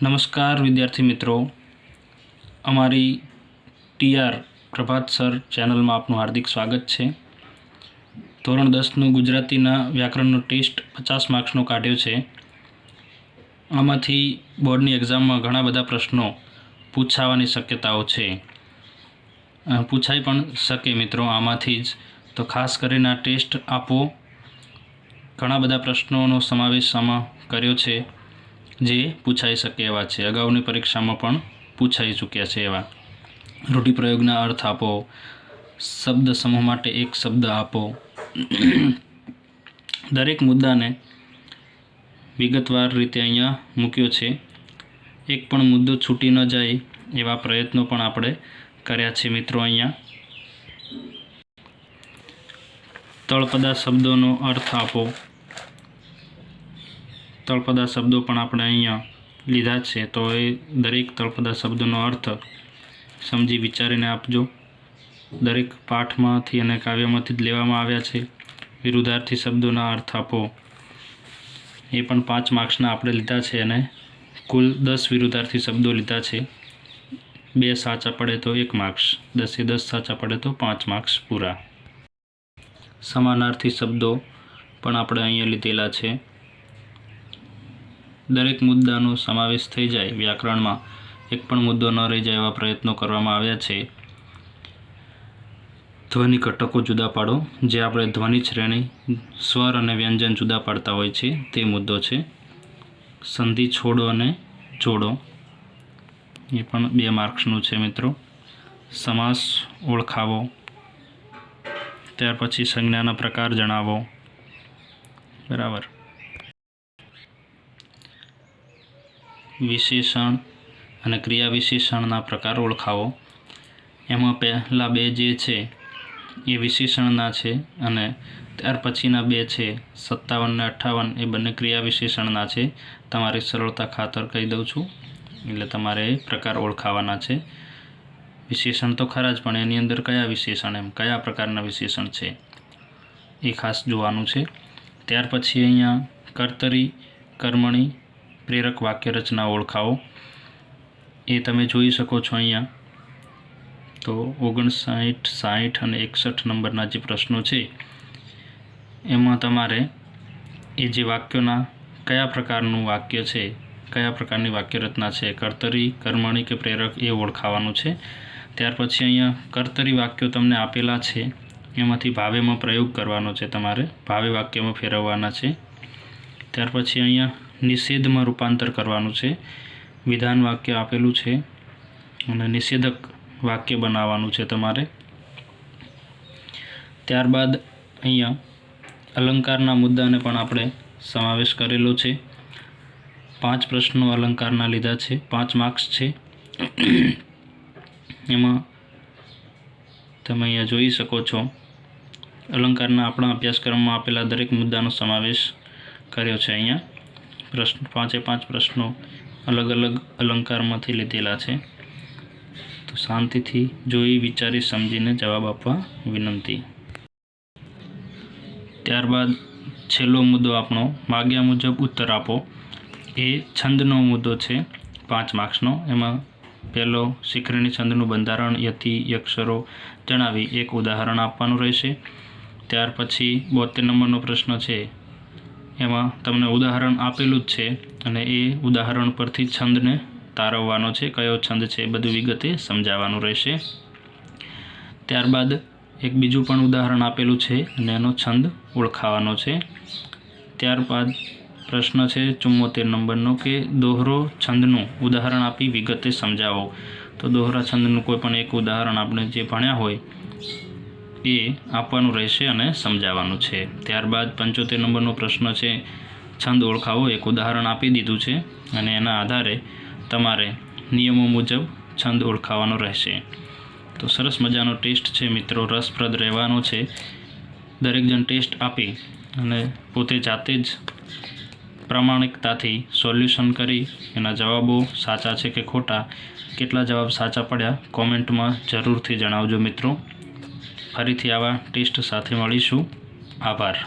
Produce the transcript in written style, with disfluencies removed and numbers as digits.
નમસ્કાર વિદ્યાર્થી મિત્રો, અમારી ટીઆર પ્રભાત સર ચેનલમાં આપનું હાર્દિક સ્વાગત છે। ધોરણ 10નું ગુજરાતીના વ્યાકરણનો ટેસ્ટ 50 માર્ક્સનો કાઢ્યો છે। આમાંથી બોર્ડની એક્ઝામમાં ઘણા બધા પ્રશ્નો પૂછાવાની શક્યતાઓ છે, પૂછાઈ પણ શકે મિત્રો આમાંથી જ। તો ખાસ કરીને આ ટેસ્ટ આપો। ઘણા બધા પ્રશ્નોનો સમાવેશ આમાં કર્યો છે જે પૂછાઈ શકે એવા છે, અગાઉની પરીક્ષામાં પણ પૂછાઈ ચૂક્યા છે એવા। રૂઢિપ્રયોગના અર્થ આપો, શબ્દ સમૂહ માટે એક શબ્દ આપો। દરેક મુદ્દાને વિગતવાર રીતે અહીંયા મૂક્યો છે। એક પણ મુદ્દો છૂટી ન જાય એવા પ્રયત્નો પણ આપણે કર્યા છે મિત્રો। અહીંયા તળપદા શબ્દોનો અર્થ આપો, તળપદા શબ્દો પણ આપણે અહીંયા લીધા છે, તો એ દરેક તળપદા શબ્દોનો અર્થ સમજી વિચારીને આપજો। દરેક પાઠમાંથી અને કાવ્યમાંથી જ લેવામાં આવ્યા છે। વિરુદ્ધાર્થી શબ્દોના અર્થ આપો, એ પણ 5 માર્ક્સના આપણે લીધા છે અને કુલ 10 વિરુદ્ધાર્થી શબ્દો લીધા છે। 2 સાચા પડે તો 1 માર્ક્સ, 10એ 10 સાચા પડે તો 5 માર્ક્સ પૂરા। સમાનાર્થી શબ્દો પણ આપણે અહીંયા લીધેલા છે। દરેક મુદ્દાનો સમાવેશ થઈ જાય વ્યાકરણમાં, એક પણ મુદ્દો ન રહી જાય એવા પ્રયત્નો કરવામાં આવ્યા છે। ધ્વનિ ઘટકો જુદા પાડો, જે આપણે ધ્વનિ શ્રેણી, સ્વર અને વ્યંજન જુદા પાડતા હોય છે તે મુદ્દો છે। સંધિ છોડો અને જોડો, એ પણ 2 માર્ક્સનું છે મિત્રો। સમાસ ઓળખાવો, ત્યાર પછી સંજ્ઞાના પ્રકાર જણાવો, બરાબર। વિશેષણ અને ક્રિયા વિશેષણના પ્રકાર ઓળખાવો। એમાં પહેલાં 2 જે છે એ વિશેષણના છે અને ત્યાર પછીના 2 છે 57 ને 58 એ બંને ક્રિયા વિશેષણના છે। તમારી સરળતા ખાતર કહી દઉં છું, એટલે તમારે પ્રકાર ઓળખાવાના છે। વિશેષણ તો ખરા જ, પણ એની અંદર કયા વિશેષણ, એમ કયા પ્રકારના વિશેષણ છે એ ખાસ જોવાનું છે। ત્યાર પછી અહીંયા કર્તરી, કર્મણી, પ્રેરક વાક્ય રચના ઓળખાવો, એ તમે જોઈ શકો છો અહીંયા। તો 59, 60 અને 61 નંબરના જે પ્રશ્નો છે એમાં તમારે એ જે વાક્યોના કયા પ્રકારનું વાક્ય છે, કયા પ્રકારની વાક્ય રચના છે, કર્તરી, કર્મણી કે પ્રેરક, એ ઓળખાવાનું છે। ત્યાર પછી અહીંયા કર્તરી વાક્યો તમને આપેલા છે, એમાંથી ભાવેમાં પ્રયોગ કરવાનો છે, તમારે ભાવે વાક્યમાં ફેરવવાના છે। ત્યાર પછી અહીંયા નિષેધમાં રૂપાંતર કરવાનું છે। વિધાન વાક્ય આપેલું છે અને નિષેધક વાક્ય બનાવવાનું છે તમારે। ત્યારબાદ અહીંયા અલંકારના મુદ્દાને પણ આપણે સમાવેશ કરેલો છે। 5 પ્રશ્નો અલંકારના લીધા છે, 5 માર્ક્સ છે। એમાં તમે અહીંયા જોઈ શકો છો અલંકારના આપણા અભ્યાસક્રમમાં આપેલા દરેક મુદ્દાનો સમાવેશ કર્યો છે। અહીંયા પ્રશ્ન 5 પ્રશ્નો અલગ અલગ અલંકારમાંથી લીધેલા છે, તો શાંતિથી જોઈ વિચારી સમજીને જવાબ આપવા વિનંતી। ત્યારબાદ છેલ્લો મુદ્દો આપણો માગ્યા મુજબ ઉત્તર આપો, એ છંદનો મુદ્દો છે 5 માર્ક્સનો। એમાં પહેલો શિખરણી છંદનું બંધારણ, યતિ, અક્ષરો જણાવી એક ઉદાહરણ આપવાનું રહેશે। ત્યાર પછી 72 નંબરનો પ્રશ્ન છે, એમાં તમને ઉદાહરણ આપેલું જ છે અને એ ઉદાહરણ પરથી છંદને તારવવાનો છે, કયો છંદ છે એ બધું વિગતે સમજાવવાનું રહેશે। ત્યારબાદ એક બીજું પણ ઉદાહરણ આપેલું છે અને એનો છંદ ઓળખાવાનો છે। ત્યારબાદ પ્રશ્ન છે 74 નંબરનો કે દોહરો છંદનું ઉદાહરણ આપી વિગતે સમજાવો। તો દોહરા છંદનું કોઈ પણ એક ઉદાહરણ આપણે જે ભણ્યા હોય એ આપવાનું રહેશે અને સમજાવવાનું છે। ત્યારબાદ 75 નંબરનો પ્રશ્ન છે છંદ ઓળખાવો, એક ઉદાહરણ આપી દીધું છે અને એના આધારે તમારે નિયમો મુજબ છંદ ઓળખાવાનો રહેશે। તો સરસ મજાનો ટેસ્ટ છે મિત્રો, રસપ્રદ રહેવાનો છે। દરેક જણ ટેસ્ટ આપી અને પોતે જાતે જ પ્રામાણિકતાથી સોલ્યુશન કરી એના જવાબો સાચા છે કે ખોટા, કેટલા જવાબ સાચા પડ્યા કોમેન્ટમાં જરૂરથી જણાવજો મિત્રો। ફરીથી આવા ટેસ્ટ સાથે મળીશું। આભાર।